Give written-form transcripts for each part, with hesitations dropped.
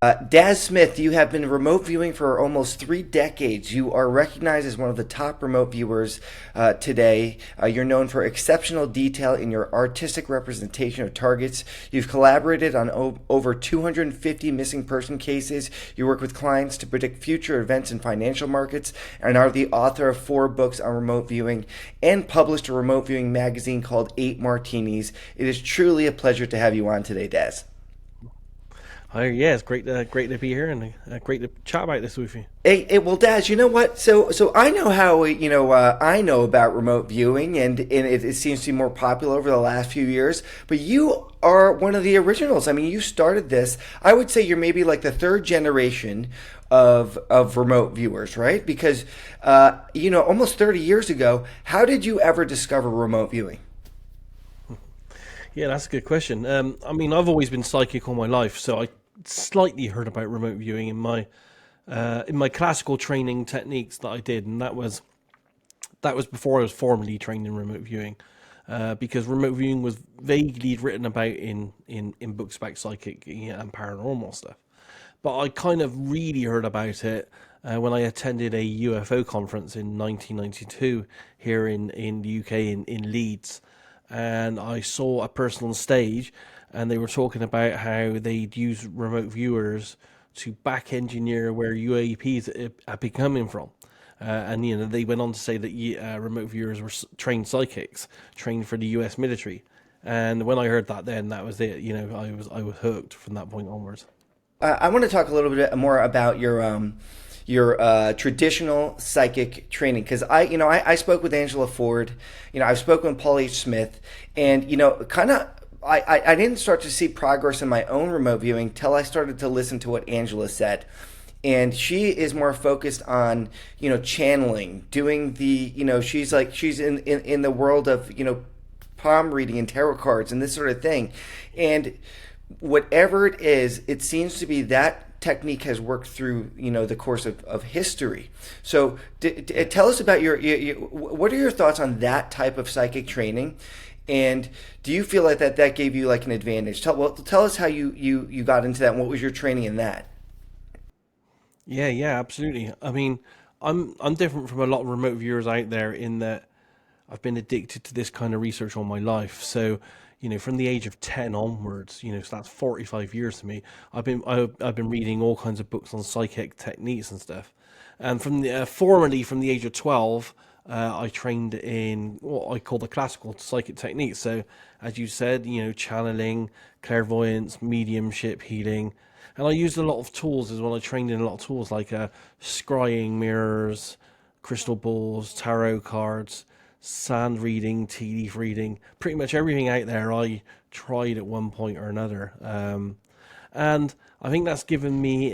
Daz Smith, you have been remote viewing for almost 3 decades. You are recognized as one of the top remote viewers today. You're known for exceptional detail in your artistic representation of targets. You've collaborated on over 250 missing person cases. You work with clients to predict future events in financial markets and are the author of 4 books on remote viewing and published a remote viewing magazine called 8 Martinis. It is truly a pleasure to have you on today, Daz. Hi, yeah, it's great to be here and great to chat about this with you. Well, Daz, you know what? So I know how I know about remote viewing, and it seems to be more popular over the last few years. But you are one of the originals. I mean, you started this. I would say you're maybe like the third generation of remote viewers, right? Because almost 30 years ago, how did you ever discover remote viewing? Yeah, that's a good question. I mean, I've always been psychic all my life, so I slightly heard about remote viewing in my classical training techniques that I did, and that was before I was formally trained in remote viewing, because remote viewing was vaguely written about in books about psychic, and paranormal stuff. But I kind of really heard about it when I attended a UFO conference in 1992 here in the UK in Leeds, and I saw a person on stage, and they were talking about how they'd use remote viewers to back engineer where UAPs had been coming from. And they went on to say that remote viewers were trained psychics, trained for the U.S. military. And when I heard that, then that was it. I was hooked from that point onwards. I want to talk a little bit more about your traditional psychic training because I spoke with Angela Ford. I've spoken with Paul H. Smith, and kind of I didn't start to see progress in my own remote viewing till I started to listen to what Angela said. And she is more focused on, channeling, doing she's in the world of, palm reading and tarot cards and this sort of thing. And whatever it is, it seems to be that technique has worked through, the course of history. So tell us about what are your thoughts on that type of psychic training? And do you feel like that gave you like an advantage? Tell us how you got into that and what was your training in that? Yeah, absolutely. I mean, I'm different from a lot of remote viewers out there in that I've been addicted to this kind of research all my life. So, from the age of 10 onwards, so that's 45 years to me. I've been reading all kinds of books on psychic techniques and stuff. And formerly from the age of 12, I trained in what I call the classical psychic techniques. So, as you said, channeling, clairvoyance, mediumship, healing. And I used a lot of tools as well. I trained in a lot of tools like scrying mirrors, crystal balls, tarot cards, sand reading, tea leaf reading. Pretty much everything out there I tried at one point or another. And I think that's given me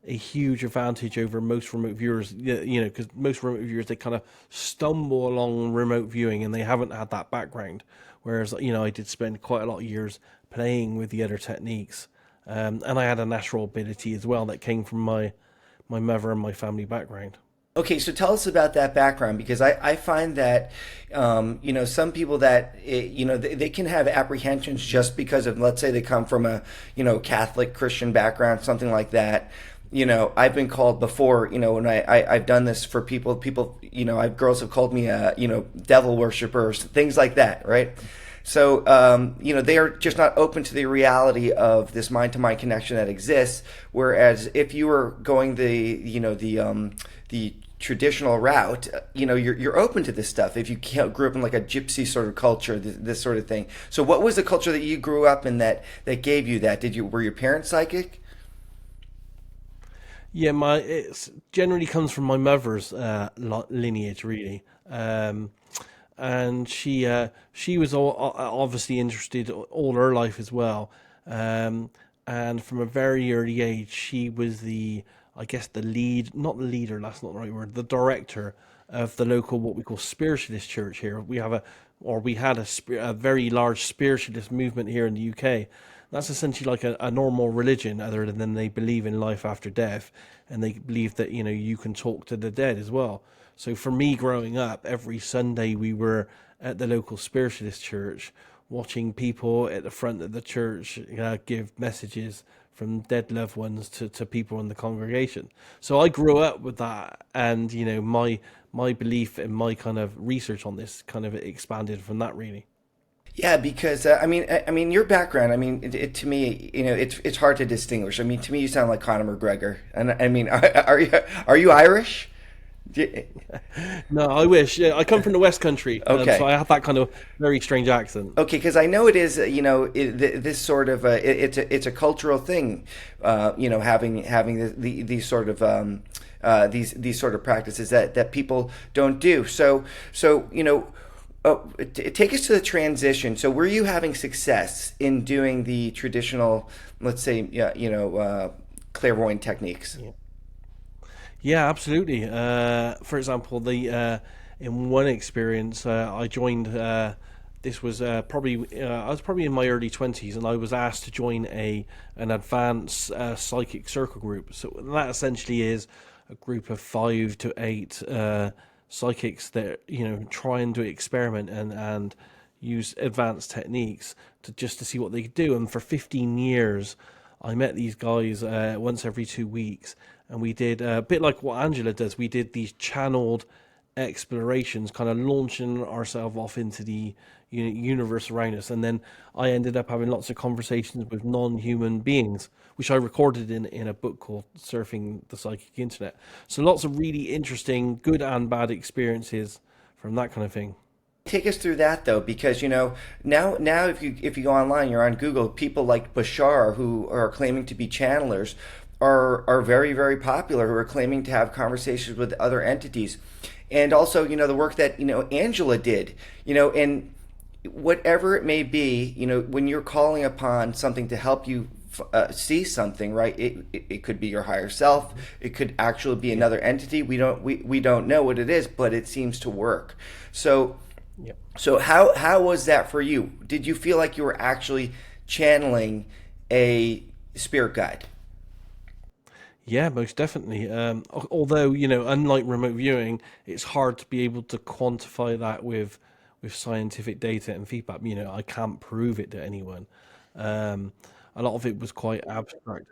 a huge advantage over most remote viewers, because most remote viewers, they kind of stumble along remote viewing and they haven't had that background. Whereas, I did spend quite a lot of years playing with the other techniques. And I had a natural ability as well that came from my mother and my family background. Okay, so tell us about that background because I find that some people that they can have apprehensions just because of, let's say, they come from a Catholic Christian background, something like that. I've been called before, when I've done this for people, girls have called me a, devil worshiper, things like that, right? So, they are just not open to the reality of this mind-to-mind connection that exists. Whereas if you were going the traditional route, you're open to this stuff. If you grew up in like a gypsy sort of culture, this sort of thing. So, what was the culture that you grew up in that gave you that? Were your parents psychic? Yeah, it generally comes from my mother's lineage, really. And she was obviously interested all her life as well. And from a very early age, she was I guess the lead, not the leader, that's not the right word, the director of the local what we call spiritualist church here. We had a very large spiritualist movement here in the UK. That's essentially like a normal religion, other than they believe in life after death, and they believe that you can talk to the dead as well. So for me, growing up, every Sunday we were at the local spiritualist church, watching people at the front of the church give messages from dead loved ones to people in the congregation. So I grew up with that, and my belief and my kind of research on this kind of expanded from that, really. Yeah, because I mean, your background. I mean, to me, it's hard to distinguish. I mean, to me, you sound like Conor McGregor, and I mean, are you Irish? Do- No, I wish. Yeah, I come from the West Country, so Okay, I have that kind of very strange accent. okay, because I know it is. This sort of it's a cultural thing. Having these sort of these sort of practices that people don't do. So. Take us to the transition. So, were you having success in doing the traditional, let's say, yeah, clairvoyant techniques? Yeah. Yeah, absolutely. For example, the in one experience, I joined. This was probably I was probably in my early 20s, and I was asked to join a an advanced psychic circle group. So that essentially is a group of 5 to 8 psychics that trying to experiment and use advanced techniques to see what they could do. And for 15 years, I met these guys once every 2 weeks, and we did a bit like what Angela does. We did these channeled explorations, kind of launching ourselves off into the universe around us. And then I ended up having lots of conversations with non-human beings, which I recorded in a book called Surfing the Psychic Internet. So lots of really interesting, good and bad experiences from that kind of thing. Take us through that though, because now if you go online, you're on Google. People like Bashar, who are claiming to be channelers, are very very popular. Who are claiming to have conversations with other entities, and also the work that Angela did, and whatever it may be, when you're calling upon something to help you see something, right? It could be your higher self. It could actually be Yeah. another entity. We don't know what it is, but it seems to work. So Yeah. so how was that for you? Did you feel like you were actually channeling a spirit guide? Yeah, most definitely. Although, unlike remote viewing, it's hard to be able to quantify that with scientific data and feedback. I can't prove it to anyone. Um, a lot of it was quite abstract.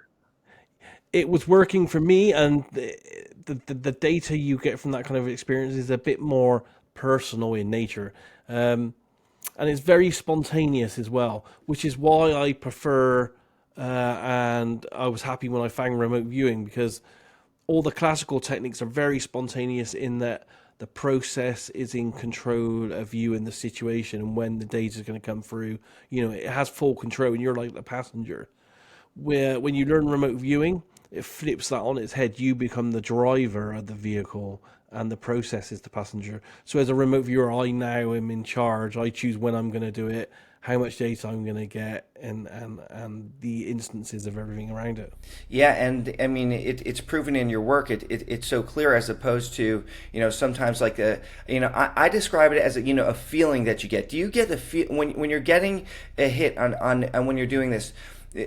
It was working for me, and the data you get from that kind of experience is a bit more personal in nature. And it's very spontaneous as well, which is why I prefer. And I was happy when I found remote viewing, because all the classical techniques are very spontaneous in that the process is in control of you and the situation, and when the data is going to come through, it has full control, and you're like the passenger. Where when you learn remote viewing, it flips that on its head. You become the driver of the vehicle, and the process is the passenger. So as a remote viewer, I now am in charge. I choose when I'm going to do it, how much data I'm going to get, and the instances of everything around it. Yeah, and I mean it's proven in your work. It's so clear as opposed to sometimes like I describe it as a feeling that you get. Do you get the feel when you're getting a hit on when you're doing this?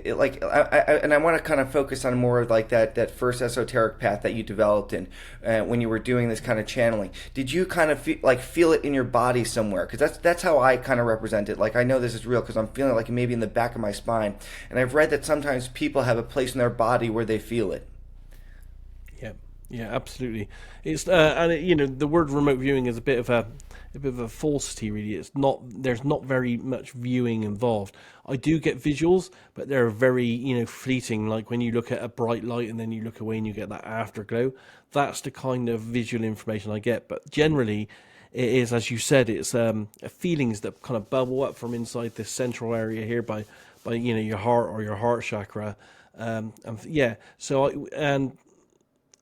Like and I want to kind of focus on more of like that first esoteric path that you developed in when you were doing this kind of channeling. Did you kind of feel it in your body somewhere? Because that's how I kind of represent it. Like I know this is real because I'm feeling it like maybe in the back of my spine, and I've read that sometimes people have a place in their body where they feel it. Yeah, yeah, absolutely. It's and the word remote viewing is a bit of a falsity, really. It's not. There's not very much viewing involved. I do get visuals, but they're very fleeting. Like when you look at a bright light and then you look away and you get that afterglow. That's the kind of visual information I get. But generally, it is, as you said, it's feelings that kind of bubble up from inside this central area here by your heart or your heart chakra. And yeah, so and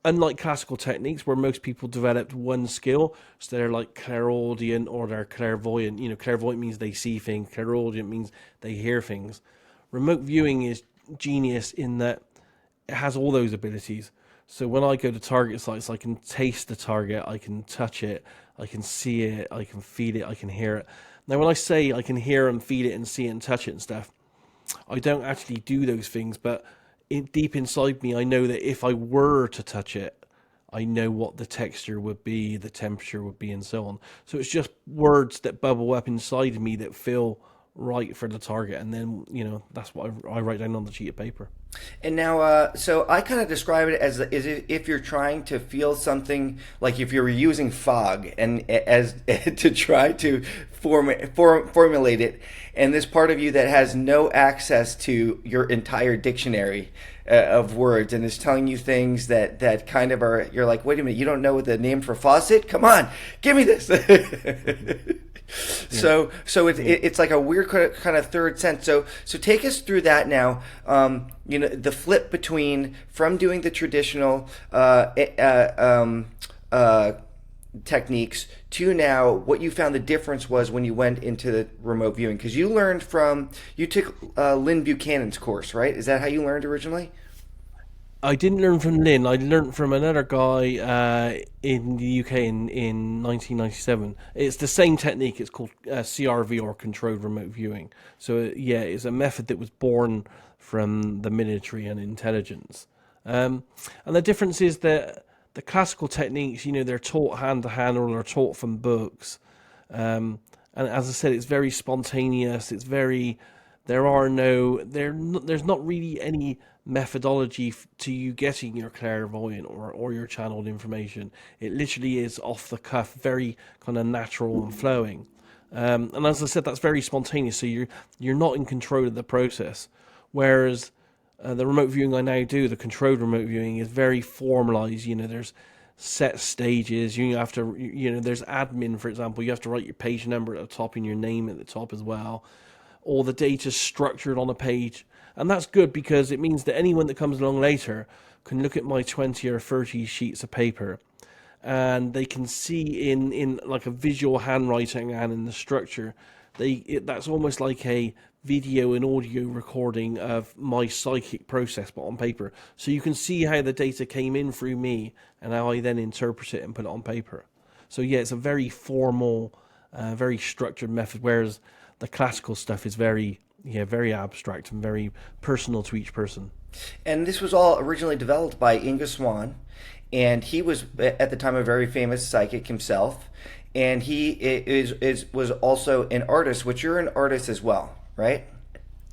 unlike classical techniques where most people developed one skill, so they're like clairaudient or they're clairvoyant. Clairvoyant means they see things, clairaudient means they hear things. Remote viewing is genius in that it has all those abilities. So when I go to target sites, I can taste the target, I can touch it, I can see it, I can feel it, I can hear it. Now, when I say I can hear and feel it and see it and touch it and stuff, I don't actually do those things, but deep inside me, I know that if I were to touch it, I know what the texture would be, the temperature would be, and so on. So it's just words that bubble up inside me that feel right for the target, and then that's what I write down on the sheet of paper. And now, so I kind of describe it as if you're trying to feel something, like if you're using fog and as to try to formulate it, and this part of you that has no access to your entire dictionary of words and is telling you things that kind of are, you're like, wait a minute, you don't know the name for faucet? Come on, give me this. So it's like a weird kind of third sense. So take us through that now. The flip between from doing the traditional techniques to now what you found the difference was when you went into the remote viewing, because you took Lynn Buchanan's course, right? Is that how you learned originally? I didn't learn from Lynn. I learned from another guy in the UK in 1997. It's the same technique. It's called CRV, or controlled remote viewing. So yeah, it's a method that was born from the military and intelligence. And the difference is that the classical techniques, they're taught hand to hand, or they're taught from books. And as I said, it's very spontaneous. It's very there's not really any methodology to you getting your clairvoyant or your channeled information. It literally is off the cuff, very kind of natural and flowing. And as I said, that's very spontaneous. So you're not in control of the process. Whereas the remote viewing I now do, the controlled remote viewing, is very formalized. There's set stages. You have to, there's admin, for example. You have to write your page number at the top and your name at the top as well. All the data's structured on a page. And that's good because it means that anyone that comes along later can look at my 20 or 30 sheets of paper, and they can see in like a visual handwriting and in the structure, that's almost like a video and audio recording of my psychic process, but on paper. So you can see how the data came in through me and how I then interpret it and put it on paper. So yeah, it's a very formal, very structured method, whereas the classical stuff is very abstract and very personal to each person. And this was all originally developed by Inga Swan, and he was at the time a very famous psychic himself, and he was also an artist, which you're an artist as well, right?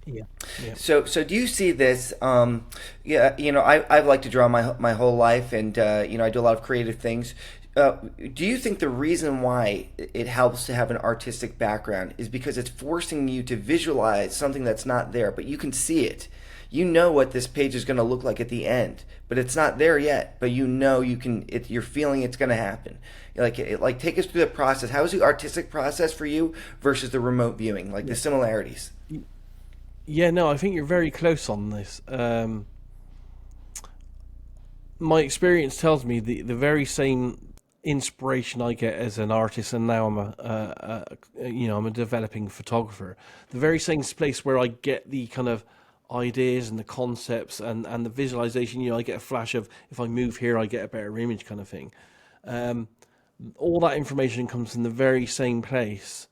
Yeah. Yeah. So do you see this? I've liked to draw my whole life, and I do a lot of creative things. Do you think the reason why it helps to have an artistic background is because it's forcing you to visualize something that's not there, but you can see it? You know what this page is going to look like at the end, but it's not there yet. But you're feeling it's going to happen. Like take us through the process. How is the artistic process for you versus the remote viewing? Like the similarities. Yeah, no, I think you're very close on this. My experience tells me the very same inspiration I get as an artist, and now I'm a developing photographer. The very same place where I get the kind of ideas and the concepts and the visualization. I get a flash of, if I move here, I get a better image, kind of thing. All that information comes from the very same place.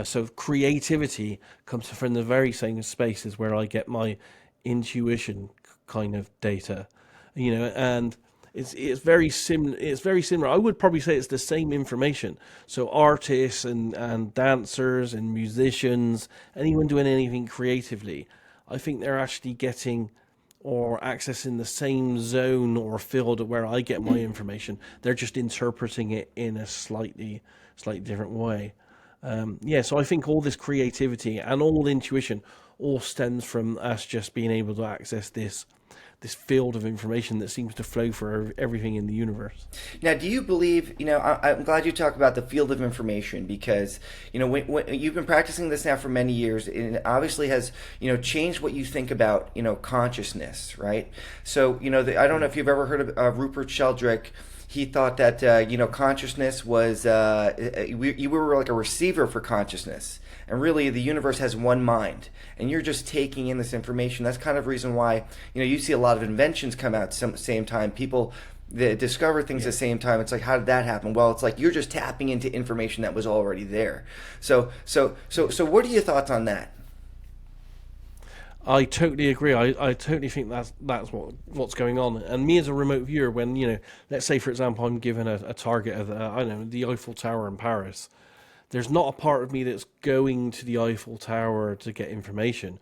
So creativity comes from the very same spaces where I get my intuition kind of data, and it's very similar. It's very similar. I would probably say it's the same information. So artists and dancers and musicians, anyone doing anything creatively, I think they're actually getting or accessing the same zone or field where I get my information. They're just interpreting it in a slightly different way. So I think all this creativity and all intuition all stems from us just being able to access this field of information that seems to flow for everything in the universe. Now, do you believe, I'm glad you talk about the field of information, because, when you've been practicing this now for many years, and it obviously has, changed what you think about, consciousness, right? So, I don't know if you've ever heard of Rupert Sheldrake. He thought that, consciousness was, you were like a receiver for consciousness. And really, the universe has one mind, and you're just taking in this information. That's kind of the reason why, you see a lot of inventions come out at the same time. People that discover things at the same time. It's like, how did that happen? Well, it's like you're just tapping into information that was already there. So what are your thoughts on that? I totally agree. I totally think that's what's going on. And me as a remote viewer, when let's say for example I'm given a target of I don't know, the Eiffel Tower in Paris, There's not a part of me that's going to the Eiffel Tower to get information.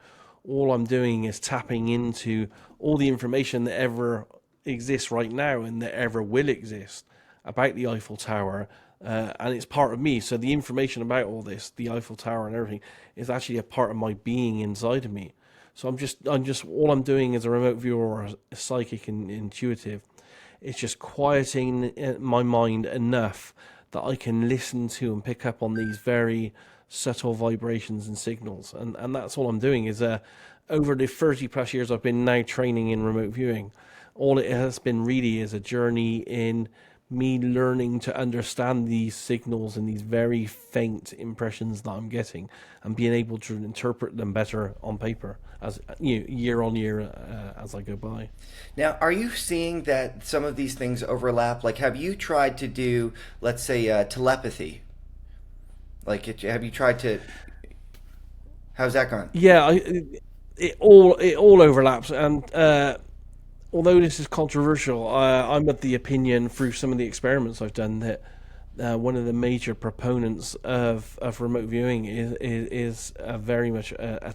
All I'm doing is tapping into all the information that ever exists right now and that ever will exist about the Eiffel Tower, and it's part of me. So the information about all this, the Eiffel Tower and everything, is actually a part of my being inside of me. So I'm just all I'm doing as a remote viewer or a psychic and intuitive. It's just quieting my mind enough that I can listen to and pick up on these very subtle vibrations and signals. And that's all I'm doing is over the 30 plus years I've been now training in remote viewing, all it has been really is a journey in me learning to understand these signals and these very faint impressions that I'm getting and being able to interpret them better on paper as year on year as I go by. Now, are you seeing that some of these things overlap? Like, have you tried to do, let's say, telepathy? Like, have you tried to? How's that gone? Yeah, it all overlaps, and although this is controversial, I'm of the opinion through some of the experiments I've done that one of the major proponents of remote viewing is very much a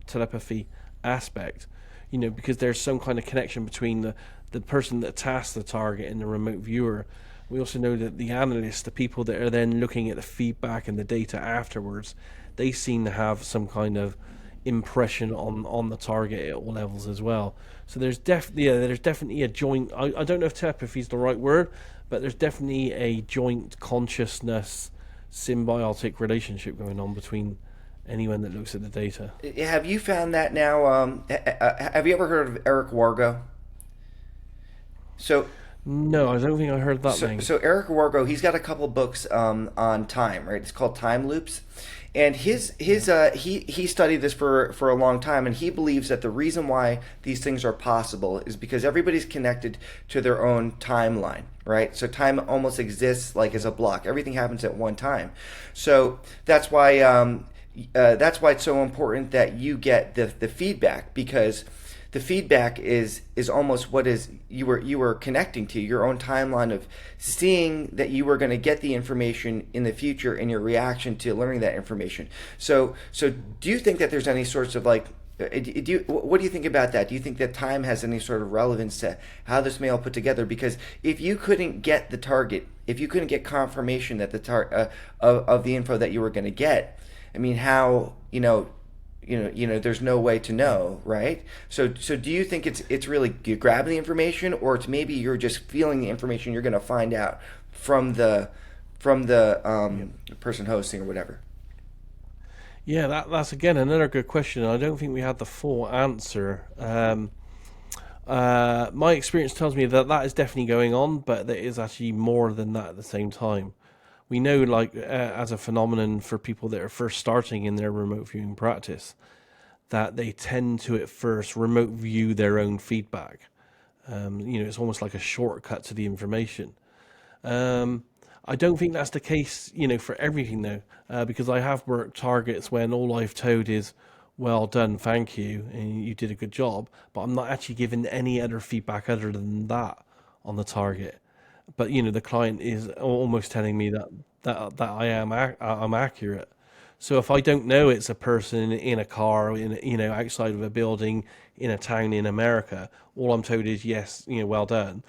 telepathy aspect. Because there's some kind of connection between the person that tasks the target and the remote viewer. We also know that the analysts, the people that are then looking at the feedback and the data afterwards, they seem to have some kind of impression on the target at all levels as well. So there's definitely a joint. I don't know if telepathy is the right word, but there's definitely a joint consciousness symbiotic relationship going on between anyone that looks at the data. Have you found that now? Have you ever heard of Eric Wargo? So No, I don't think I heard that So, name. so Eric Wargo, he's got a couple books on time, right? It's called Time Loops, and he studied this for a long time, and he believes that the reason why these things are possible is because everybody's connected to their own timeline, right? So time almost exists like as a block. Everything happens at one time, so that's why it's so important that you get the feedback, because the feedback is almost what is you were connecting to your own timeline of seeing that you were going to get the information in the future and your reaction to learning that information. So do you think that there's any sorts of like what do you think about that? Do you think that time has any sort of relevance to how this may all put together? Because if you couldn't get the target, if you couldn't get confirmation that of the info that you were going to get, I mean, how there's no way to know, right? So do you think it's really you grab the information, or it's maybe you're just feeling the information you're going to find out from the person hosting or whatever? Yeah, that's again another good question. I don't think we had the full answer. My experience tells me that that is definitely going on, but there is actually more than that at the same time. We know, like, as a phenomenon for people that are first starting in their remote viewing practice, that they tend to at first remote view their own feedback. It's almost like a shortcut to the information. I don't think that's the case, for everything though, because I have worked targets when all I've told is, well done, thank you, and you did a good job, but I'm not actually given any other feedback other than that on the target. But the client is almost telling me that I'm accurate. So if I don't know it's a person in a car, outside of a building in a town in America, all I'm told is yes, well done.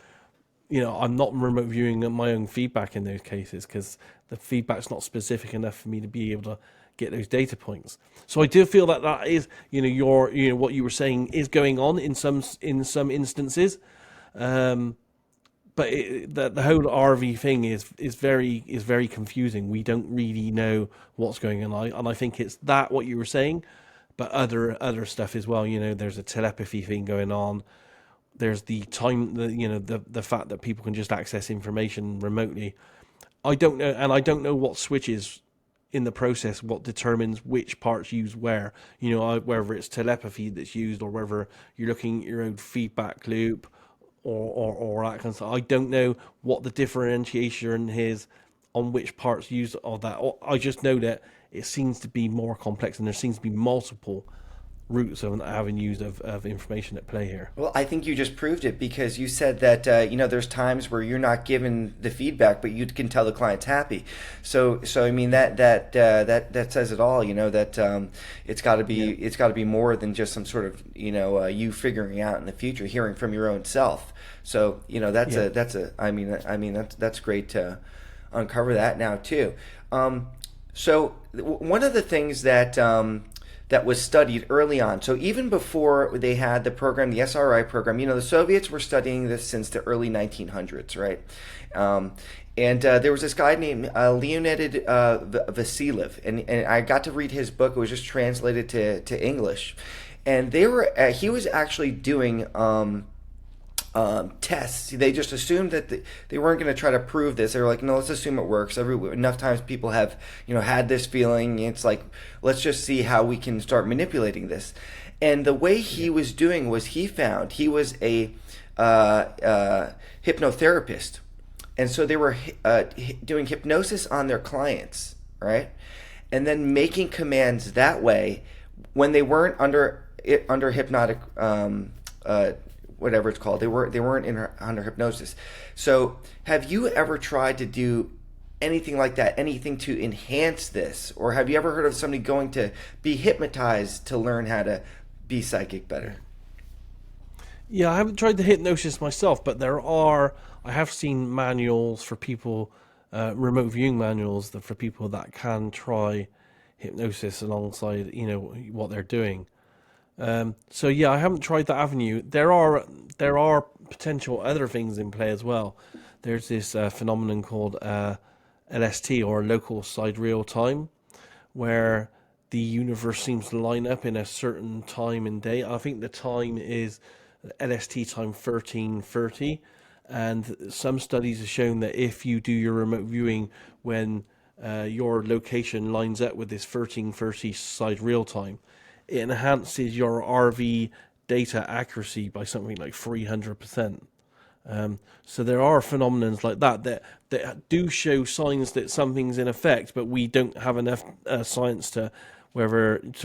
I'm not remote viewing my own feedback in those cases because the feedback's not specific enough for me to be able to get those data points. So I do feel that is, what you were saying is going on in some instances. But the whole RV thing is very confusing. We don't really know what's going on, and I think it's that what you were saying, but other stuff as well. There's a telepathy thing going on. There's the time, the fact that people can just access information remotely. I don't know, and I don't know what switches in the process what determines which parts use where. Whether it's telepathy that's used or whether you're looking at your own feedback loop or that kind of stuff. I don't know what the differentiation is on which parts use of that. I just know that it seems to be more complex and there seems to be multiple routes and avenues of information at play here. Well, I think you just proved it because you said that there's times where you're not given the feedback, but you can tell the client's happy. So I mean that says it all. That Yeah. it's got to be more than just some sort of you figuring out in the future, hearing from your own self. So Yeah. that's great to uncover that now too. So one of the things that was studied early on. So even before they had the program, the SRI program, the Soviets were studying this since the early 1900s, right? And there was this guy named Leonid Vasiliev, and I got to read his book. It was just translated to English, and he was actually doing tests. They just assumed that they weren't going to try to prove this. They were like, no, let's assume it works. Enough times people have, had this feeling. It's like, let's just see how we can start manipulating this. And the way he was doing was he was a hypnotherapist. And so they were doing hypnosis on their clients, right? And then making commands that way when they weren't under hypnotic whatever it's called. They weren't under hypnosis. So have you ever tried to do anything like that? Anything to enhance this, or have you ever heard of somebody going to be hypnotized to learn how to be psychic better? Yeah, I haven't tried the hypnosis myself, but I have seen manuals for people, remote viewing manuals for people that can try hypnosis alongside, what they're doing. So yeah, I haven't tried that avenue. There are potential other things in play as well. There's this phenomenon called LST, or local sidereal time, where the universe seems to line up in a certain time and day. I think the time is LST time 1330, and some studies have shown that if you do your remote viewing when your location lines up with this 1330 sidereal time, it enhances your RV data accuracy by something like 300%. So there are phenomenons like that do show signs that something's in effect, but we don't have enough science to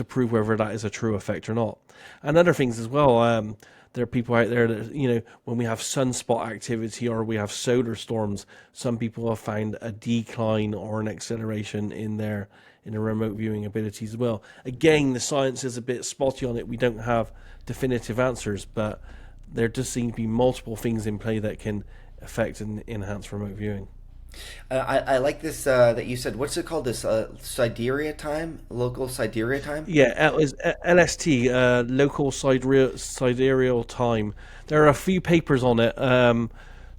prove whether that is a true effect or not. And other things as well. There are people out there that, when we have sunspot activity or we have solar storms, some people have found a decline or an acceleration in their remote viewing abilities as well. Again, the science is a bit spotty on it. We don't have definitive answers, but there does seem to be multiple things in play that can affect and enhance remote viewing. I like this that you said. What's it called? This Sidereal time, local Sidereal time. Yeah, it was LST, local sidereal time. There are a few papers on it,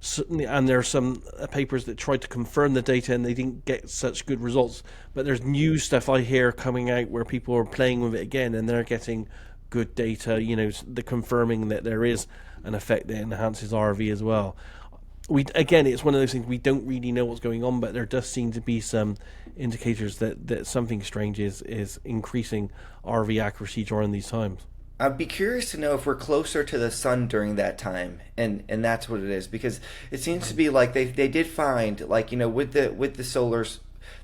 certainly, and there are some papers that tried to confirm the data and they didn't get such good results. But there's new stuff I hear coming out where people are playing with it again and they're getting good data. The confirming that there is an effect that enhances RV as well. It's one of those things we don't really know what's going on, but there does seem to be some indicators that something strange is increasing RV accuracy during these times. I'd be curious to know if we're closer to the sun during that time, and that's what it is, because it seems to be like they did find, like, with the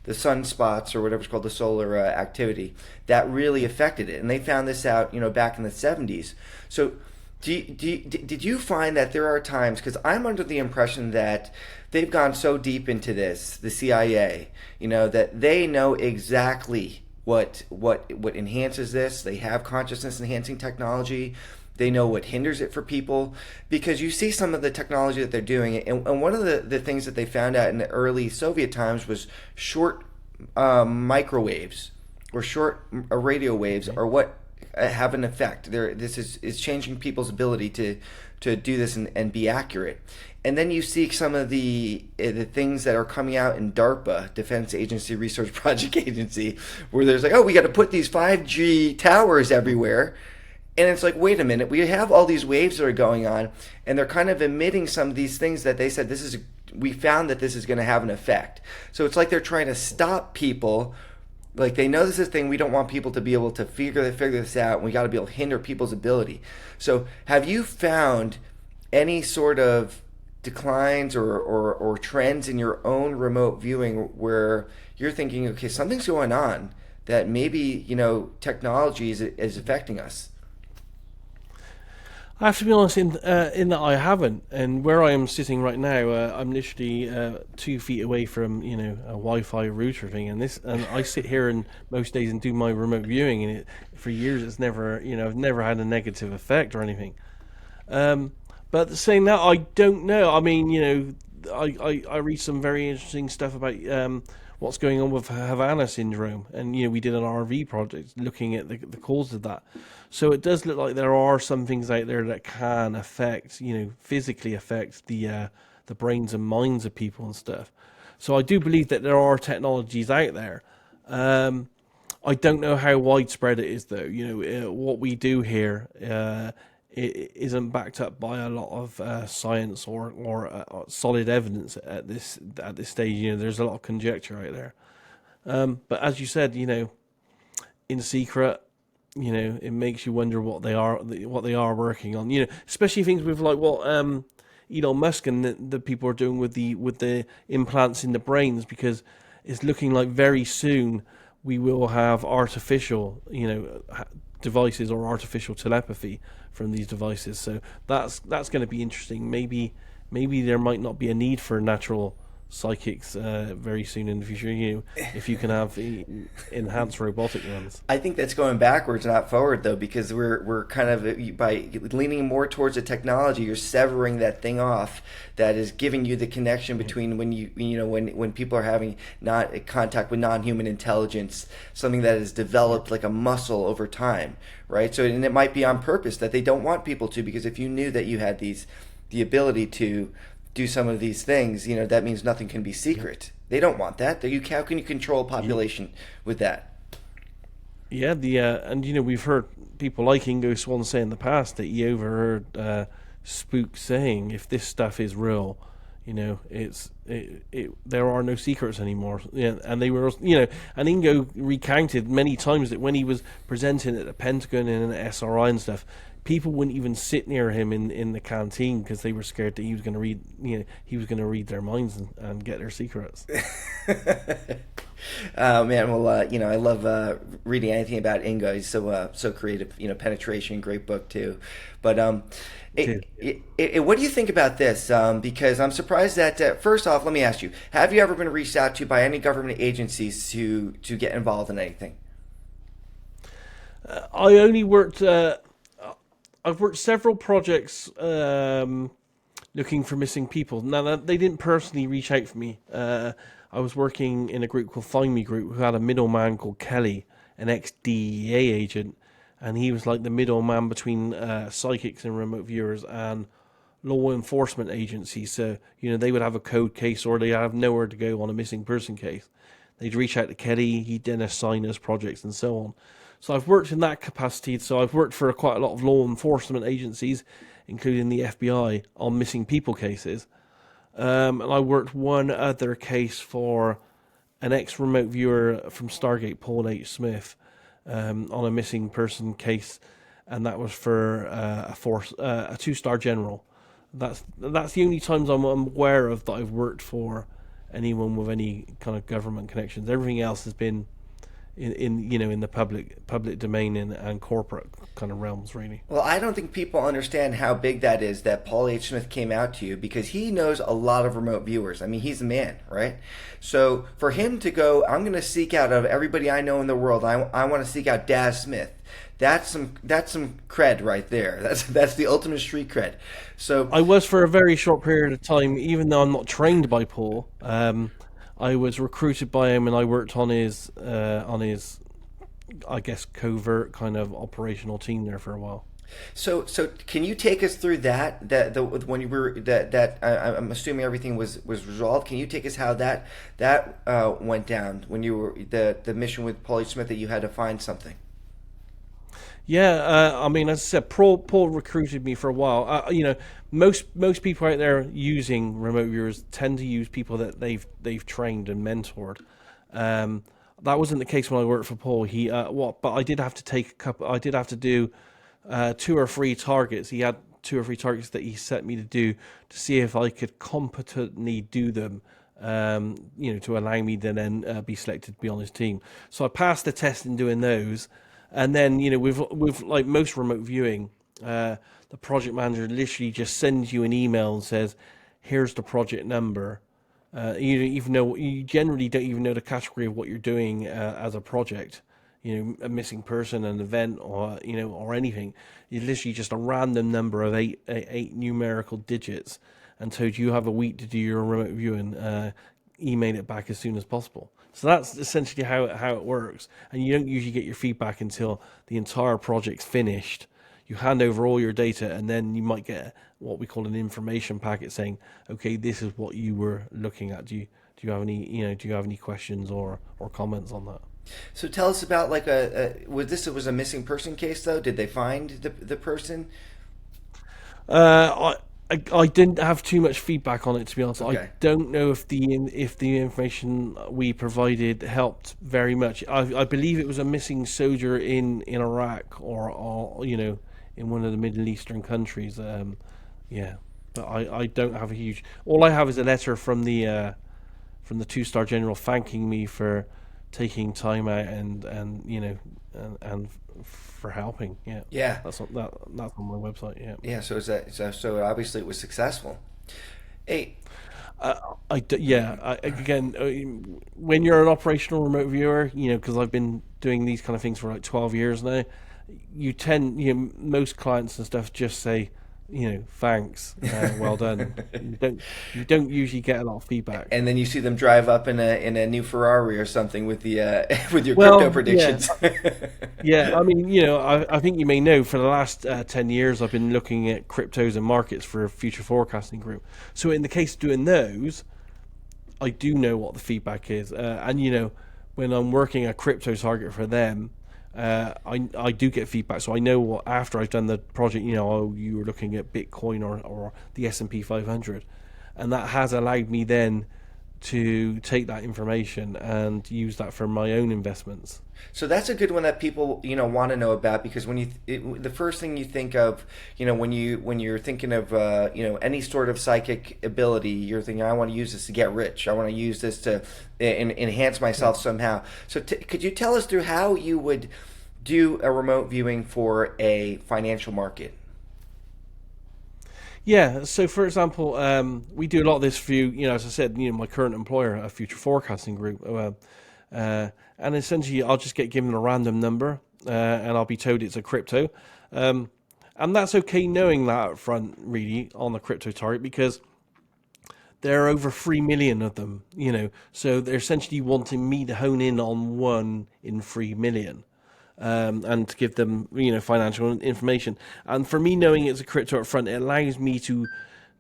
the sunspots, or whatever's called the solar activity, that really affected it, and they found this out back in the 70s. So did you find that there are times, because I'm under the impression that they've gone so deep into this, the CIA, that they know exactly what enhances this. They have consciousness enhancing technology. They know what hinders it for people, because you see some of the technology that they're doing. And one of the things that they found out in the early Soviet times was short microwaves, or short radio waves, are what have an effect. This is changing people's ability to do this and be accurate. And then you see some of the things that are coming out in DARPA, Defense Agency Research Project Agency, where there's like, oh, we got to put these 5G towers everywhere. And it's like, wait a minute, we have all these waves that are going on, and they're kind of emitting some of these things that they said we found that this is going to have an effect. So it's like they're trying to stop people. Like, they know this is a thing. We don't want people to be able to figure this out. And we got to be able to hinder people's ability. So have you found any sort of declines or trends in your own remote viewing where you're thinking, okay, something's going on that maybe, technology is affecting us. I have to be honest in that I haven't, and where I am sitting right now, I'm literally 2 feet away from a Wi-Fi router thing, and I sit here and most days and do my remote viewing, and for years it's never I've never had a negative effect or anything. Um, but saying that, I don't know. I mean, I read some very interesting stuff about what's going on with Havana syndrome, and we did an RV project looking at the cause of that. So it does look like there are some things out there that can affect, physically affect the brains and minds of people and stuff. So I do believe that there are technologies out there. Um, I don't know how widespread it is, though. What we do here it isn't backed up by a lot of science or solid evidence at this stage. There's a lot of conjecture out there. But as you said, in secret, it makes you wonder what they are working on. Especially things with like what Elon Musk and the people are doing with the implants in the brains, because it's looking like very soon we will have artificial, devices or artificial telepathy from these devices. So that's going to be interesting. Maybe there might not be a need for natural psychics very soon in the future. If you can have enhanced robotic ones. I think that's going backwards, not forward, though, because we're kind of, by leaning more towards the technology, you're severing that thing off that is giving you the connection between when people are having not contact with non-human intelligence, something that is developed like a muscle over time, right? So, and it might be on purpose that they don't want people to, because if you knew that you had the ability to do some of these things, that means nothing can be secret. They don't want that. How can you control a population with that? Yeah, and we've heard people like Ingo Swann say in the past that he overheard Spook saying, if this stuff is real, there are no secrets anymore. Yeah, and they were, and Ingo recounted many times that when he was presenting at the Pentagon and the SRI and stuff, people wouldn't even sit near him in the canteen because they were scared that he was going to read their minds and get their secrets. Man, well, I love reading anything about Ingo. He's so creative. Penetration, great book too. But what do you think about this? Because I'm surprised that first off, let me ask you: have you ever been reached out to by any government agencies to get involved in anything? I only worked. I've worked several projects looking for missing people. Now, they didn't personally reach out for me. I was working in a group called Find Me Group, who had a middleman called Kelly, an ex-DEA agent, and he was like the middleman between psychics and remote viewers and law enforcement agencies. So, they would have a code case or they have nowhere to go on a missing person case. They'd reach out to Kelly, he'd then assign us projects and so on. So I've worked in that capacity. So I've worked for quite a lot of law enforcement agencies, including the FBI, on missing people cases. And I worked one other case for an ex-remote viewer from Stargate, Paul H. Smith, on a missing person case, and that was for a 2-star general. That's the only times I'm aware of that I've worked for anyone with any kind of government connections. Everything else has been in the public domain and corporate kind of realms, really. Well, I don't think people understand how big that is that Paul H. Smith came out to you, because he knows a lot of remote viewers. I mean, he's the man, right? So for him to go, I'm going to seek out of everybody I know in the world, I want to seek out Daz Smith. That's some cred right there. That's the ultimate street cred. So I was, for a very short period of time, even though I'm not trained by Paul. I was recruited by him, and I worked on his, I guess, covert kind of operational team there for a while. So can you take us through when you were I'm assuming everything was resolved. Can you take us how that went down when you were the mission with Paulie Smith, that you had to find something? Yeah, I mean, as I said, Paul recruited me for a while. Most people out there using remote viewers tend to use people that they've trained and mentored. That wasn't the case when I worked for Paul. But I did have to take a couple. I did have to do 2 or 3 targets. He had 2 or 3 targets that he set me to do to see if I could competently do them to allow me to then be selected to be on his team. So I passed the test in doing those, and then with like most remote viewing, the project manager literally just sends you an email and says, "Here's the project number." You generally don't even know the category of what you're doing as a project. A missing person, an event, or anything. It's literally just a random number of eight numerical digits, and told you have a week to do your remote viewing. Email it back as soon as possible. So that's essentially how it works. And you don't usually get your feedback until the entire project's finished. You hand over all your data, and then you might get what we call an information packet saying, "Okay, this is what you were looking at. Do you have any questions or comments on that?" So tell us about like it was a missing person case though? Did they find the person? I didn't have too much feedback on it, to be honest. I Okay. don't know if the information we provided helped very much. I believe it was a missing soldier in Iraq or in one of the Middle Eastern countries. Yeah, but I don't have a huge. All I have is a letter from the 2-star general thanking me for taking time out and for helping. Yeah, Yeah. that's on my website. Yeah. Yeah, so obviously it was successful. Hey, Again, when you're an operational remote viewer, because I've been doing these kind of things for like 12 years now, most clients and stuff just say, thanks, well done. You don't usually get a lot of feedback. and then you see them drive up in a new Ferrari or something with the with your crypto Well, yeah, predictions. yeah. I mean, I think you may know for the last 10 years, I've been looking at cryptos and markets for a future forecasting group. So in the case of doing those, I do know what the feedback is, and when I'm working a crypto target for them, I do get feedback, so I know what after I've done the project. You were looking at Bitcoin or the S&P 500, and that has allowed me then to take that information and use that for my own investments. So that's a good one that people want to know about, because when the first thing you think of when you're thinking of any sort of psychic ability, you're thinking, I want to use this to get rich, I want to use this to enhance myself somehow. So could you tell us through how you would do a remote viewing for a financial market? Yeah. So, for example, we do a lot of this through, as I said, my current employer, a future forecasting group, and essentially, I'll just get given a random number, and I'll be told it's a crypto, and that's okay knowing that up front, really, on the crypto target, because there are over 3 million of them. So they're essentially wanting me to hone in on one in 3 million. And to give them, financial information. And for me, knowing it's a crypto up front, it allows me to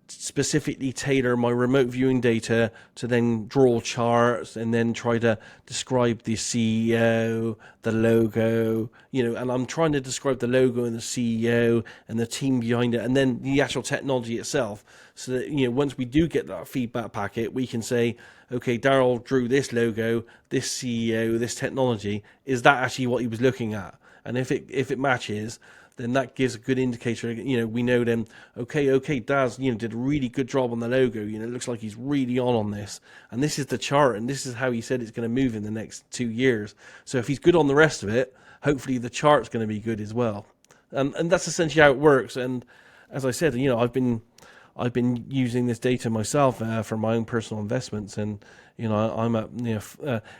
specifically tailor my remote viewing data to then draw charts and then try to describe the CEO, the logo, and I'm trying to describe the logo and the CEO and the team behind it, and then the actual technology itself. So that, once we do get that feedback packet, we can say, okay, Daryl drew this logo, this CEO, this technology. Is that actually what he was looking at? And if it matches, then that gives a good indicator. We know then, okay, Daz, did a really good job on the logo. It looks like he's really on this. And this is the chart, and this is how he said it's going to move in the next 2 years. So if he's good on the rest of it, hopefully the chart's going to be good as well. And that's essentially how it works. And as I said, I've been using this data myself for my own personal investments, and I'm at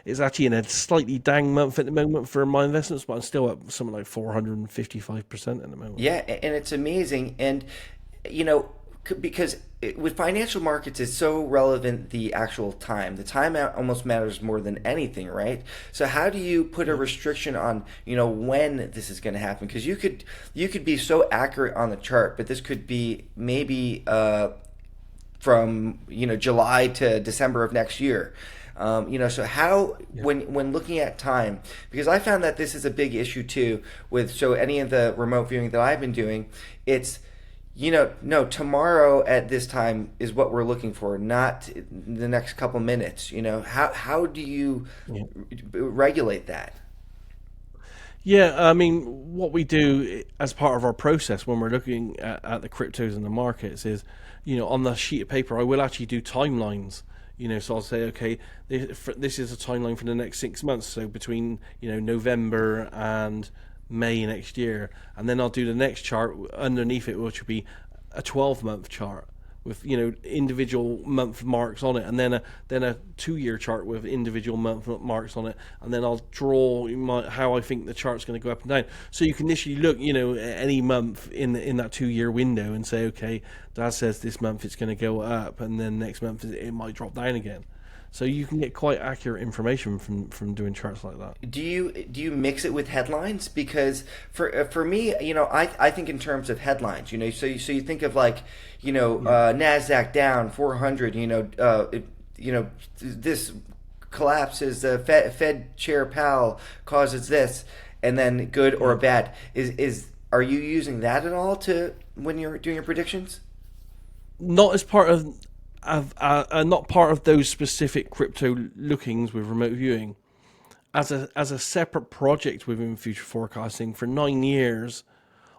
it's actually in a slightly down month at the moment for my investments, but I'm still at something like 455% at the moment. Yeah, and it's amazing. And because with financial markets, it's so relevant, the actual time. The time almost matters more than anything, right? So how do you put a restriction on when this is going to happen? Because you could be so accurate on the chart, but this could be maybe from July to December of next year. So how, when looking at time, because I found that this is a big issue too with any of the remote viewing that I've been doing, it's no, tomorrow at this time is what we're looking for, not the next couple minutes. How do you regulate that? Yeah, I mean, what we do as part of our process when we're looking at the cryptos and the markets is, on the sheet of paper, I will actually do timelines. So I'll say, okay, this is a timeline for the next 6 months. So between, November and May next year. And then I'll do the next chart underneath it, which will be a 12-month chart with, individual month marks on it, and then a 2-year chart with individual month marks on it, and then I'll draw how I think the chart's going to go up and down. So you can initially look, at any month in that 2-year window and say, okay, Daz says this month it's going to go up, and then next month it might drop down again. So you can get quite accurate information from doing charts like that. Do you mix it with headlines? Because for me, I think in terms of headlines. So you think of like, Nasdaq down 400. This collapses. The Fed Chair Powell causes this, and then good or bad. Are you using that at all when you're doing your predictions? Not as part of not part of those specific crypto lookings with remote viewing. As a separate project within future forecasting for 9 years,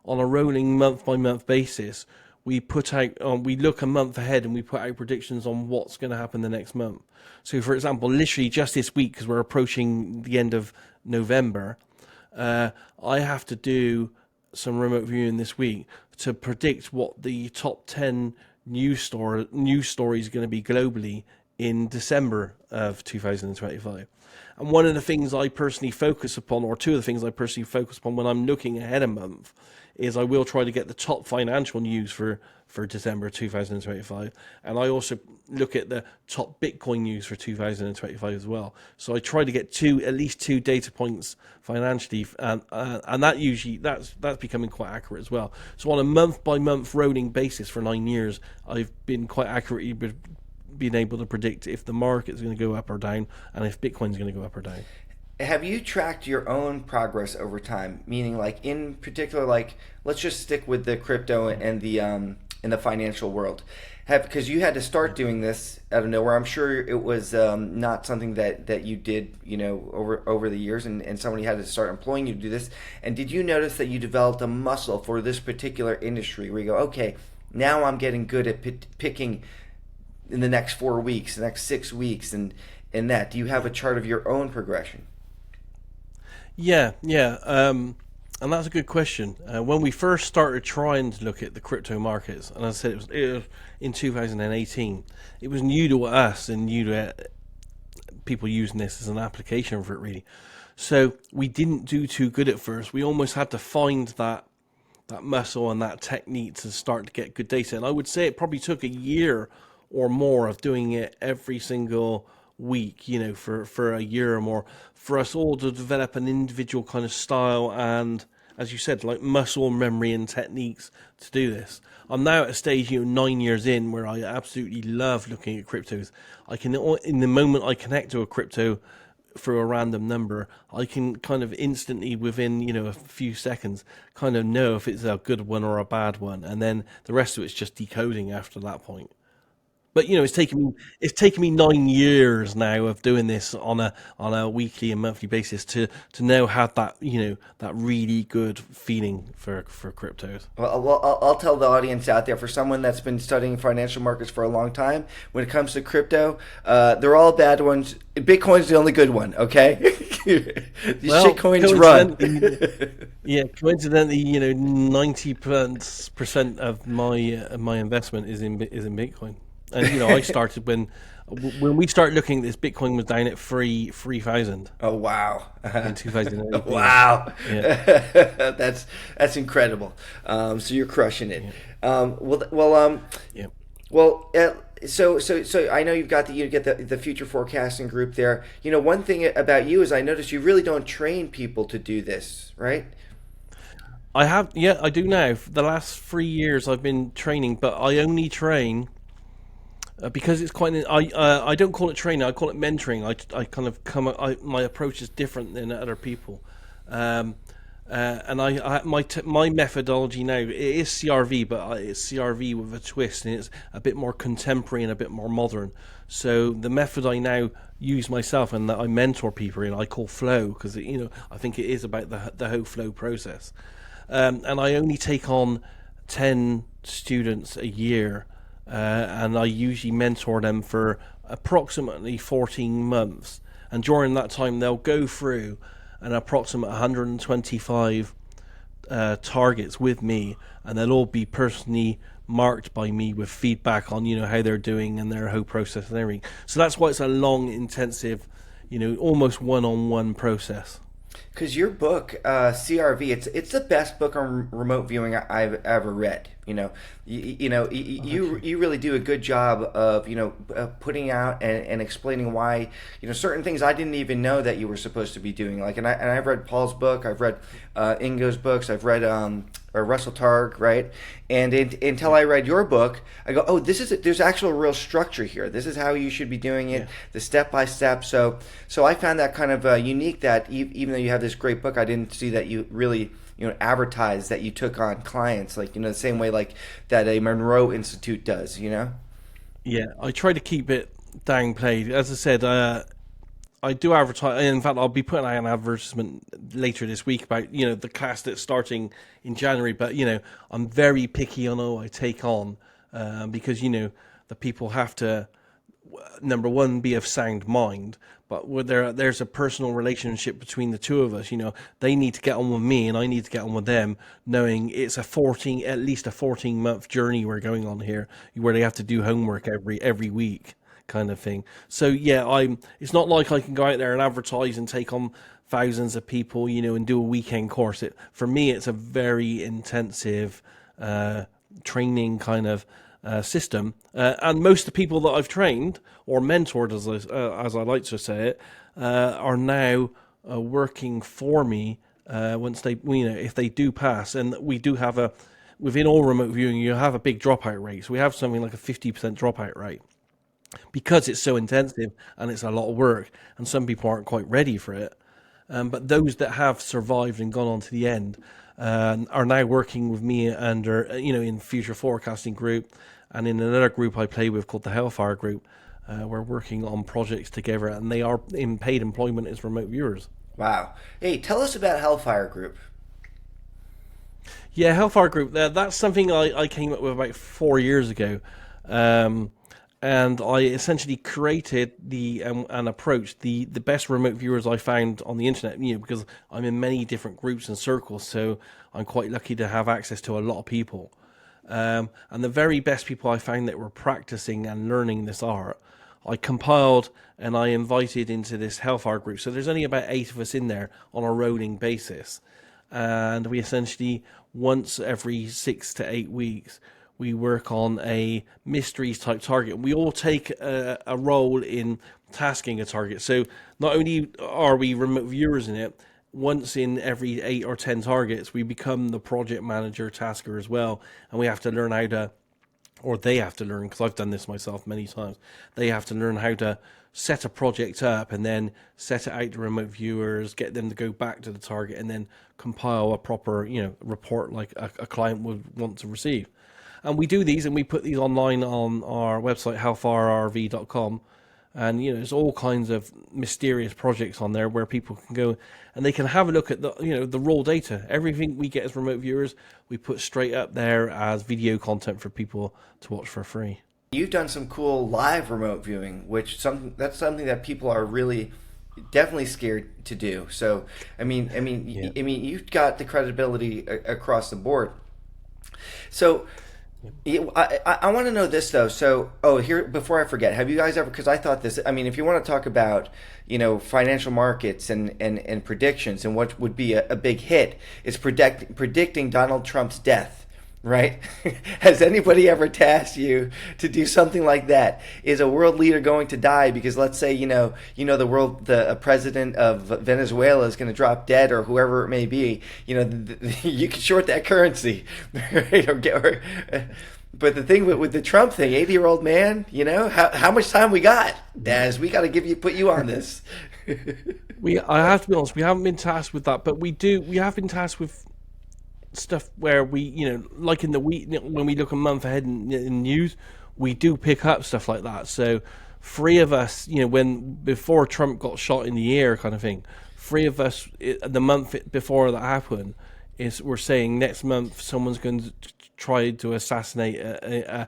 on a rolling month by month basis, we look a month ahead and we put out predictions on what's going to happen the next month. So, for example, literally just this week, because we're approaching the end of November, I have to do some remote viewing this week to predict what the top 10 news stories going to be globally in December of 2025. And one of the things I personally focus upon, or two of the things I personally focus upon when I'm looking ahead a month, is I will try to get the top financial news for December 2025. And I also look at the top Bitcoin news for 2025 as well. So I try to get at least two data points financially, and that usually that's becoming quite accurate as well. So on a month by month rolling basis for 9 years, I've been quite accurately being able to predict if the market's going to go up or down, and if Bitcoin's going to go up or down. Have you tracked your own progress over time? Meaning, like in particular, like let's just stick with the crypto and the in the financial world. Because you had to start doing this out of nowhere. I'm sure it was not something that you did, over the years, and somebody had to start employing you to do this. And did you notice that you developed a muscle for this particular industry where you go, okay, now I'm getting good at picking in the next 4 weeks, the next 6 weeks, and that? Do you have a chart of your own progression? Yeah. And that's a good question. When we first started trying to look at the crypto markets, and as I said, it was in 2018, it was new to us and new to people using this as an application for it, really. So we didn't do too good at first. We almost had to find that muscle and that technique to start to get good data. And I would say it probably took a year or more of doing it every single week, for a year or more, for us all to develop an individual kind of style and, as you said, like muscle memory and techniques to do this. I'm now at a stage, 9 years in, where I absolutely love looking at cryptos. In the moment I connect to a crypto through a random number, I can kind of instantly, within a few seconds, kind of know if it's a good one or a bad one, and then the rest of it's just decoding after that point. But it's taken me 9 years now of doing this on a weekly and monthly basis to now have that that really good feeling for cryptos. Well, I'll tell the audience out there, for someone that's been studying financial markets for a long time, when it comes to crypto, they're all bad ones. Bitcoin's the only good one, okay? These shitcoins run. Coincidentally, 90% of my investment is in Bitcoin. And I started when we started looking at this, Bitcoin was down at 3,000. Oh wow! In 2008. Wow! Yeah. that's incredible. So you're crushing it. Yeah. Yeah. Well, so I know you get the future forecasting group there. One thing about you is I noticed you really don't train people to do this, right? I do now. For the last 3 years, I've been training, but I only train. Because it's quite, I don't call it training. I call it mentoring. I kind of my approach is different than other people, and my methodology now, it is CRV, but it's CRV with a twist, and it's a bit more contemporary and a bit more modern. So the method I now use myself and that I mentor people in, I call flow, because I think it is about the whole flow process, and I only take on 10 students a year. And I usually mentor them for approximately 14 months. And during that time, they'll go through an approximate 125 targets with me, and they'll all be personally marked by me with feedback on how they're doing and their whole process and everything. So that's why it's a long, intensive, almost one-on-one process. Because your book, CRV, it's the best book on remote viewing I've ever read. You really do a good job of putting out and explaining why certain things I didn't even know that you were supposed to be doing. Like, and I've read Paul's book, I've read Ingo's books, I've read Russell Targ, right? And until I read your book, I go, oh, there's actual real structure here. This is how you should be doing it, the step by step. So I found that kind of unique. That even though you have this great book, I didn't see that you really advertise that you took on clients, like the same way like that a Monroe Institute does. Yeah, I try to keep it downplayed. As I said, I do advertise. In fact, I'll be putting out an advertisement later this week about the class that's starting in January. But I'm very picky on who I take on, because the people have to, number one, be of sound mind. But there's a personal relationship between the two of us. They need to get on with me, and I need to get on with them, knowing it's at least a 14-month journey we're going on here, where they have to do homework every week, kind of thing. So yeah, it's not like I can go out there and advertise and take on thousands of people, and do a weekend course. For me, it's a very intensive training kind of system, and most of the people that I've trained or mentored, as I like to say it, are now working for me once they, if they do pass. And we do have within all remote viewing, you have a big dropout rate. So we have something like a 50% dropout rate, because it's so intensive and it's a lot of work, and some people aren't quite ready for it. But those that have survived and gone on to the end are now working with me under, in Future Forecasting Group, and in another group I play with called the Hellfire Group. We're working on projects together, and they are in paid employment as remote viewers. Wow. Hey, tell us about Hellfire Group. Yeah, Hellfire Group, that's something I came up with about 4 years ago. And I essentially created and approached the best remote viewers I found on the internet, because I'm in many different groups and circles, so I'm quite lucky to have access to a lot of people. And the very best people I found that were practicing and learning this art, I compiled and I invited into this Hellfire Group. So there's only about 8 of us in there on a rolling basis. And we essentially, once every 6 to 8 weeks, we work on a mysteries type target. We all take a role in tasking a target. So not only are we remote viewers in it, once in every 8 or 10 targets, we become the project manager tasker as well. And we have to learn how to, or they have to learn, because I've done this myself many times, they have to learn how to set a project up and then set it out to remote viewers, get them to go back to the target, and then compile a proper, report like a client would want to receive. And we do these, and we put these online on our website, hellfirerv.com. And, there's all kinds of mysterious projects on there where people can go and they can have a look at the raw data. Everything we get as remote viewers, we put straight up there as video content for people to watch for free. You've done some cool live remote viewing, that's something that people are really definitely scared to do. So, you've got the credibility across the board. So, I want to know this though. So, here, before I forget, have you guys ever? Because I thought this. If you want to talk about financial markets and predictions, and what would be a big hit is predicting Donald Trump's death. Right? Has anybody ever tasked you to do something like that? Is a world leader going to die because, let's say, the president of Venezuela is going to drop dead, or whoever it may be? You can short that currency, right? But the thing with the Trump thing, 80-year-old man, how much time we got, Daz? We got to put you on this. I have to be honest, we haven't been tasked with that, but we have been tasked with stuff where we, like in the week, when we look a month ahead in news, we do pick up stuff like that. So 3 of us, before Trump got shot in the air kind of thing, 3 of us, the month before that happened, we're saying next month someone's going to try to assassinate a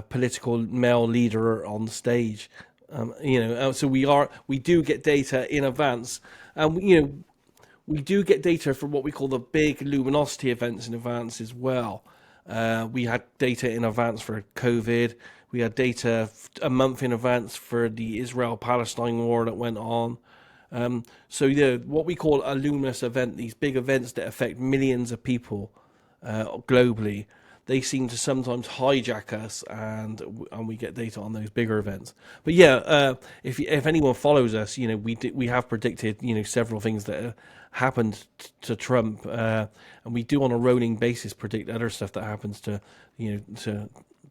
political male leader on the stage So we do get data in advance, and we do get data for what we call the big luminosity events in advance as well. We had data in advance for COVID. We had data a month in advance for the Israel-Palestine war that went on. So what we call a luminous event, these big events that affect millions of people globally, they seem to sometimes hijack us, and we get data on those bigger events. But if anyone follows us, we have predicted several things that happened to Trump, and we do on a rolling basis predict other stuff that happens to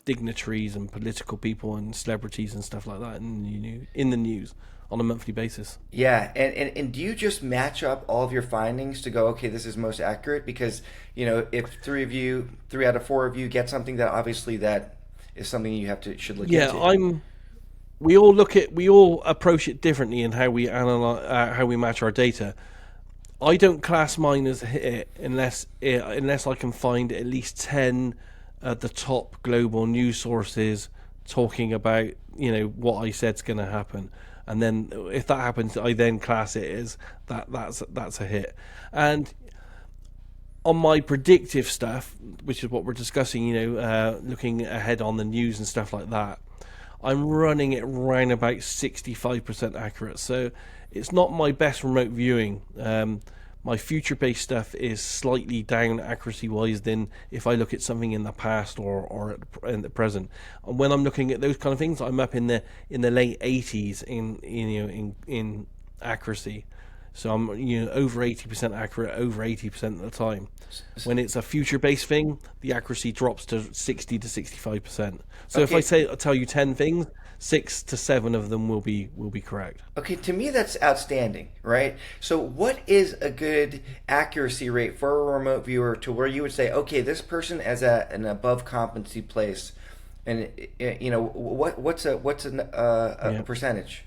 dignitaries and political people and celebrities and stuff like that in the news on a monthly basis. Yeah, and do you just match up all of your findings to go, okay, this is most accurate? Because, if three out of four of you get something, that obviously that is something you should look Yeah, into. we all approach it differently in how we analyze, how we match our data. I don't class mine as a hit unless I can find at least 10 of the top global news sources talking about what I said's going to happen, and then if that happens, I then class it as that's a hit. And on my predictive stuff, which is what we're discussing, looking ahead on the news and stuff like that, I'm running it around about 65% accurate. So it's not my best remote viewing. My future-based stuff is slightly down accuracy-wise than if I look at something in the past or in the present. And when I'm looking at those kind of things, I'm up in the late 80s in accuracy. So I'm over 80% accurate over 80% of the time. When it's a future-based thing, the accuracy drops to 60 to 65%. So if Okay. I tell you 10 things, 6 to 7 of them will be correct. Okay, to me that's outstanding, right? So what is a good accuracy rate for a remote viewer to where you would say, okay, this person is at an above competency place, and what's a Yeah. percentage?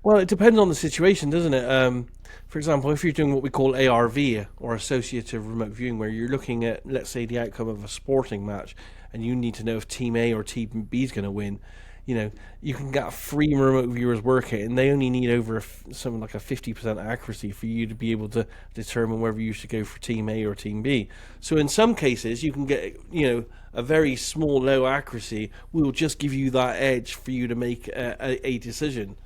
Well, it depends on the situation, doesn't it? For example, if you're doing what we call ARV or associative remote viewing, where you're looking at, let's say, the outcome of a sporting match, and you need to know if Team A or Team B is going to win, you can get 3 remote viewers working, and they only need over something like a 50% accuracy for you to be able to determine whether you should go for Team A or Team B. So in some cases, you can get, a very small, low accuracy will just give you that edge for you to make a decision.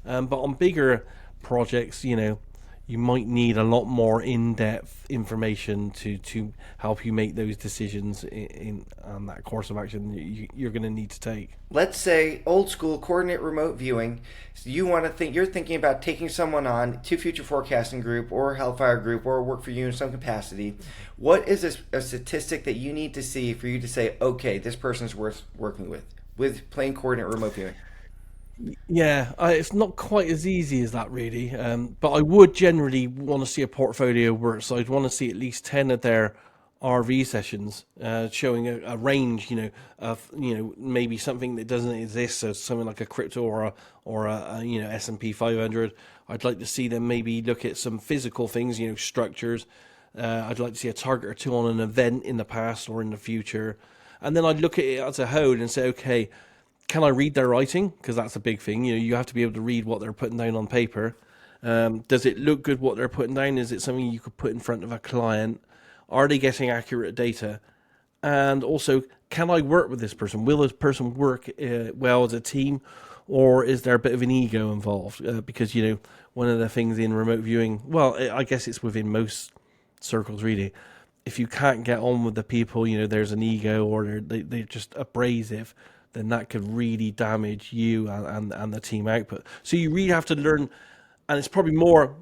But on bigger projects, you might need a lot more in-depth information to help you make those decisions in on that course of action you're going to need to take. Let's say old school coordinate remote viewing. So you're thinking about taking someone on to future forecasting group or Hellfire group or work for you in some capacity. What is a statistic that you need to see for you to say, okay, this person's worth working with plain coordinate remote viewing? Yeah, it's not quite as easy as that, really. But I would generally want to see a portfolio work. So I'd want to see at least 10 of their RV sessions, showing a range, of maybe something that doesn't exist. So something like a crypto or a S&P 500. I'd like to see them maybe look at some physical things, structures. I'd like to see a target or two on an event in the past or in the future, and then I'd look at it as a whole and say, okay, can I read their writing? Because that's a big thing. You have to be able to read what they're putting down on paper. Does it look good what they're putting down? Is it something you could put in front of a client? Are they getting accurate data? And also, can I work with this person? Will this person work well as a team, or is there a bit of an ego involved? Because one of the things in remote viewing, well, I guess it's within most circles really. If you can't get on with the people, there's an ego, or they're just abrasive, then that could really damage you and the team output. So you really have to learn, and it's probably more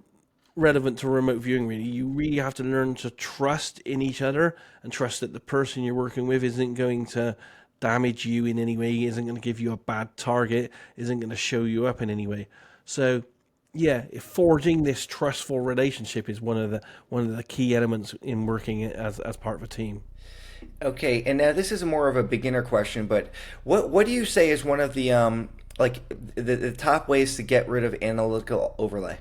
relevant to remote viewing really, you really have to learn to trust in each other and trust that the person you're working with isn't going to damage you in any way, isn't going to give you a bad target, isn't going to show you up in any way. So yeah, forging this trustful relationship is one of the key elements in working as part of a team. Okay, and now this is more of a beginner question, but what do you say is one of the like the top ways to get rid of analytical overlay?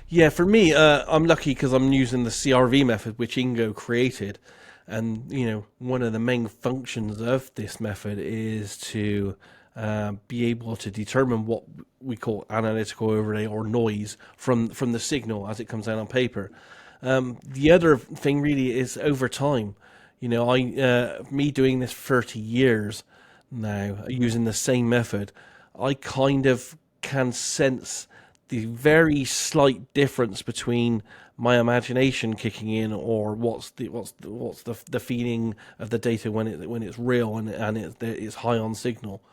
Yeah, for me, I'm lucky because I'm using the CRV method, which Ingo created. And, one of the main functions of this method is to be able to determine what we call analytical overlay or noise from the signal as it comes down on paper. The other thing really is over time. Me doing this 30 years now, using the same method, I kind of can sense the very slight difference between my imagination kicking in, or what's the feeling of the data when it's real and it's high on signal.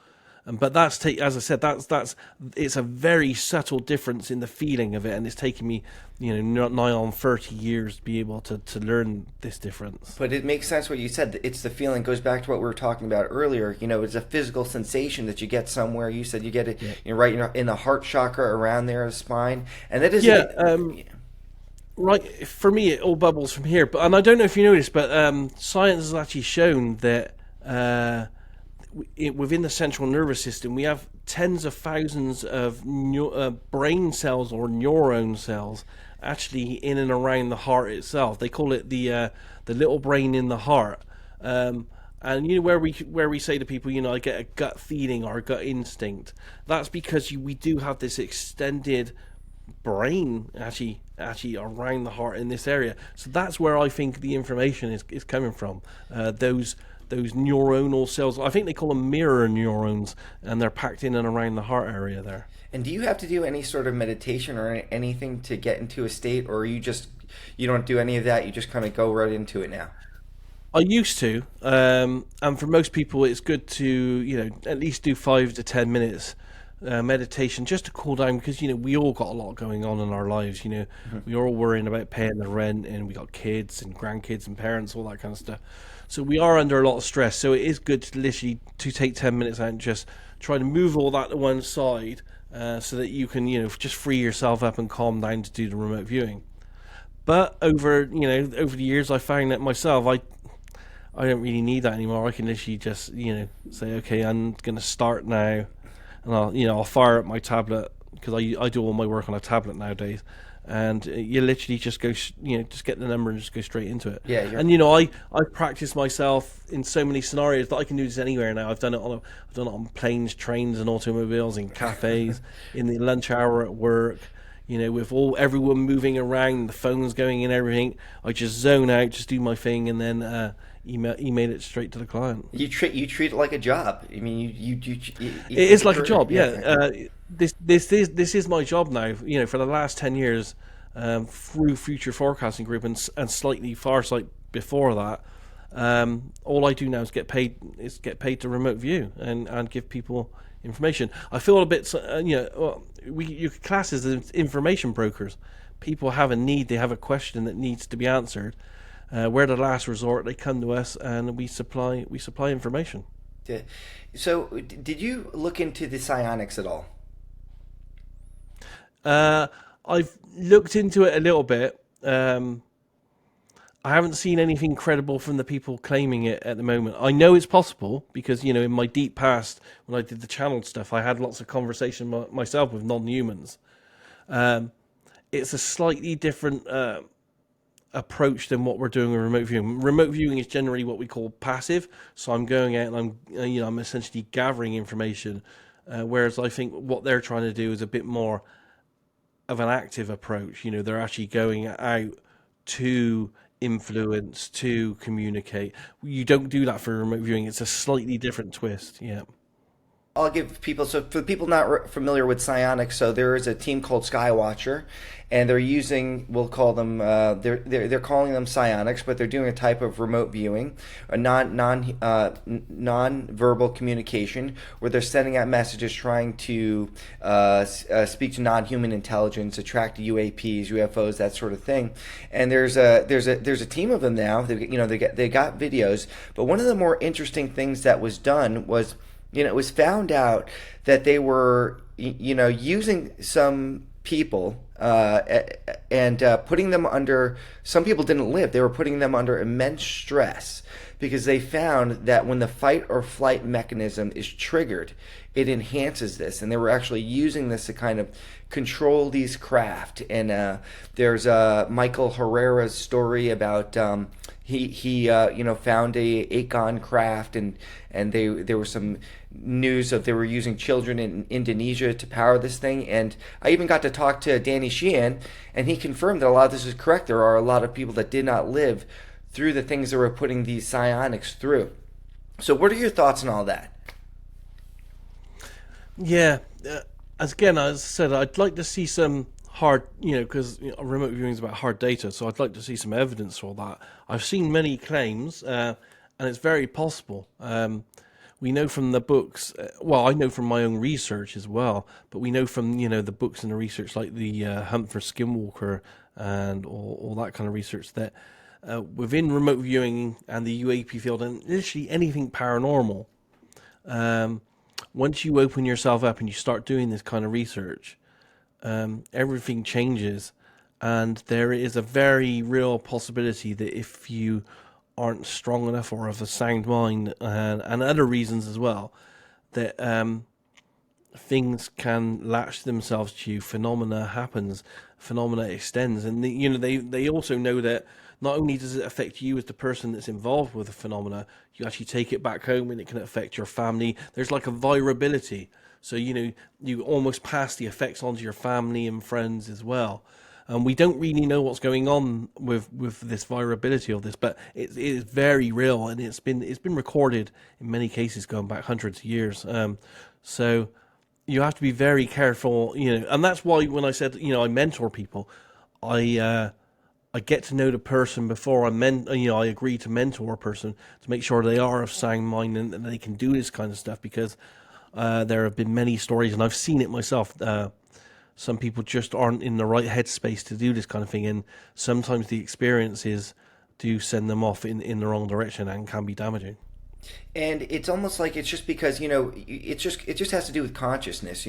But as I said, that's it's a very subtle difference in the feeling of it, and it's taken me, nigh on 30 years to be able to learn this difference. But it makes sense what you said. It's the feeling. Goes back to what we were talking about earlier. It's a physical sensation that you get somewhere. You said you get it, Yeah. right in the heart chakra around there, the spine, and that is. Yeah, right. For me, it all bubbles from here. But and I don't know if you know this, but science has actually shown that within the central nervous system, we have tens of thousands of brain cells or neuron cells actually in and around the heart itself. They call it the little brain in the heart. And where we say to people, I get a gut feeling or a gut instinct. That's because we do have this extended brain actually around the heart in this area. So that's where I think the information is coming from. Those neuronal cells, I think they call them mirror neurons, and they're packed in and around the heart area there. And do you have to do any sort of meditation or anything to get into a state, or you don't do any of that? You just kind of go right into it now. I used to, and for most people, it's good to at least do 5 to 10 minutes meditation just to cool down, because we all got a lot going on in our lives. We're all worrying about paying the rent, and we got kids and grandkids and parents, all that kind of stuff. So we are under a lot of stress. So it is good to literally take 10 minutes out and just try to move all that to one side, so that you can just free yourself up and calm down to do the remote viewing. But over the years, I found that myself, I don't really need that anymore. I can literally just say, okay, I'm gonna start now, and I'll fire up my tablet, because I do all my work on a tablet nowadays, and you literally just go just get the number and just go straight into it. Yeah, and I practice myself in so many scenarios that I can do this anywhere now. I've done it on planes, trains, and automobiles, in cafes, in the lunch hour at work. With everyone moving around, the phones going and everything, I just zone out, just do my thing, and then email it straight to the client. You treat it like a job. I mean, It is like a job, yeah. yeah. This is my job now. For the last 10 years, through Future Forecasting Group and slightly Farsight before that, all I do now is get paid to remote view and give people information. I feel a bit, you could class as information brokers. People have a need, they have a question that needs to be answered. We're the last resort. They come to us, and we supply information. So, did you look into the psyonics at all? I've looked into it a little bit. I haven't seen anything credible from the people claiming it at the moment. I know it's possible because, in my deep past, when I did the channeled stuff, I had lots of conversation myself with non-humans. It's a slightly different approach than what we're doing with remote viewing. Remote viewing is generally what we call passive. So I'm going out and I'm essentially gathering information, whereas I think what they're trying to do is a bit more of an active approach. They're actually going out to influence, to communicate. You don't do that for remote viewing. It's a slightly different twist. Yeah. I'll give people, so for people not familiar with psionics, so there is a team called Skywatcher, and they're using, we'll call them, they're calling them psionics, but they're doing a type of remote viewing, a non-verbal communication, where they're sending out messages trying to speak to non-human intelligence, attract UAPs, UFOs, that sort of thing. And there's a team of them now. They got videos, but one of the more interesting things that was done was, it was found out that they were, using some people and putting them under. Some people didn't live; they were putting them under immense stress because they found that when the fight or flight mechanism is triggered, it enhances this, and they were actually using this to kind of control these craft. And there's Michael Herrera's story about he found a Akon craft, and there was some news of they were using children in Indonesia to power this thing. And I even got to talk to Danny Sheehan, and he confirmed that a lot of this is correct. There are a lot of people that did not live through the things that were putting these psionics through. So what are your thoughts on all that? Yeah, as I said, I'd like to see some hard, because remote viewing is about hard data, so I'd like to see some evidence for that. I've seen many claims, and it's very possible. We know from the books, well, I know from my own research as well, but we know from, the books and the research like the Hunt for Skinwalker and all that kind of research that within remote viewing and the UAP field and literally anything paranormal, once you open yourself up and you start doing this kind of research, everything changes, and there is a very real possibility that if you aren't strong enough or of a sound mind and other reasons as well, that things can latch themselves to you. Phenomena happens, phenomena extends, and they also know that not only does it affect you as the person that's involved with the phenomena, you actually take it back home and it can affect your family. There's like a virability, so you almost pass the effects on to your family and friends as well. We don't really know what's going on with this virability of this, but it is very real, and it's been recorded in many cases going back hundreds of years. So you have to be very careful, and that's why when I said I mentor people, I get to know the person before I agree to mentor a person to make sure they are of sound mind and they can do this kind of stuff, because there have been many stories, and I've seen it myself. Some people just aren't in the right headspace to do this kind of thing, and sometimes the experiences do send them off in the wrong direction and can be damaging. And it's almost like it's just because it just has to do with consciousness.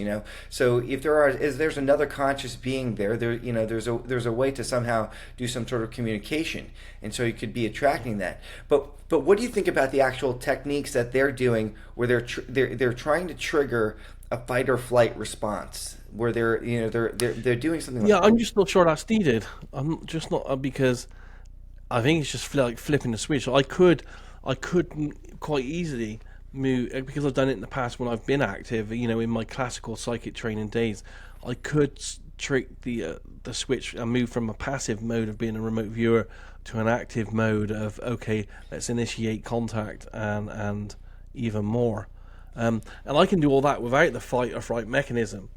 So if there's another conscious being there, there's a way to somehow do some sort of communication, and so you could be attracting that. But what do you think about the actual techniques that they're doing, where they're trying to trigger a fight or flight response, where they're doing something like Yeah, I'm just not sure that's needed. I'm just not, because I think it's just like flipping the switch. I could quite easily move, because I've done it in the past when I've been active. In my classical psychic training days, I could trick the switch and move from a passive mode of being a remote viewer to an active mode of, okay, let's initiate contact and even more. And I can do all that without the fight or fright mechanism.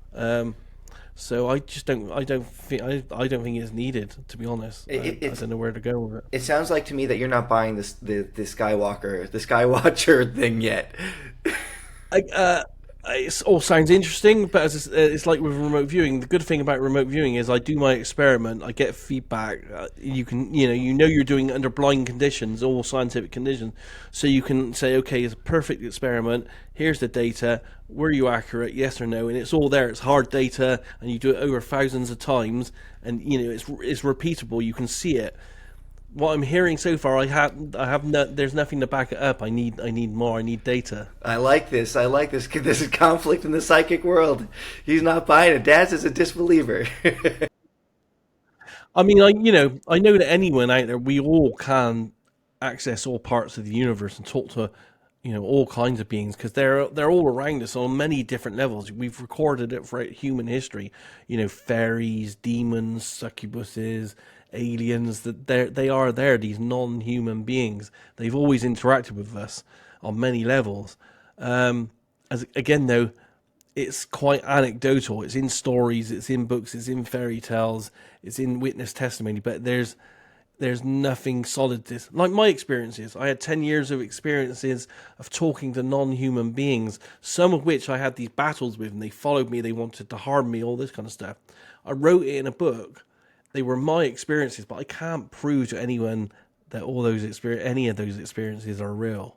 So I just don't think it's needed, to be honest. I don't know where to go with it. It sounds like to me that you're not buying the Skywatcher thing yet. It all sounds interesting, but it's like with remote viewing. The good thing about remote viewing is I do my experiment, I get feedback. You can, you're doing it under blind conditions, all scientific conditions, so you can say, okay, it's a perfect experiment. Here's the data. Were you accurate? Yes or no? And it's all there. It's hard data, and you do it over thousands of times, and it's repeatable. You can see it. What I'm hearing so far, there's nothing to back it up. I need more. I need data. I like this. This is conflict in the psychic world. He's not buying it. Daz is a disbeliever. I mean, I know that anyone out there, we all can access all parts of the universe and talk to, all kinds of beings, because they're all around us on many different levels. We've recorded it throughout human history. Fairies, demons, succubuses, aliens. That they are there. These non-human beings. They've always interacted with us on many levels. As again, though, it's quite anecdotal. It's in stories, it's in books, it's in fairy tales, it's in witness testimony, but there's nothing solid. This, like my experiences, I had 10 years of experiences of talking to non-human beings, some of which I had these battles with, and they followed me, they wanted to harm me, all this kind of stuff. I wrote it in a book. They were my experiences, but I can't prove to anyone that any of those experiences are real.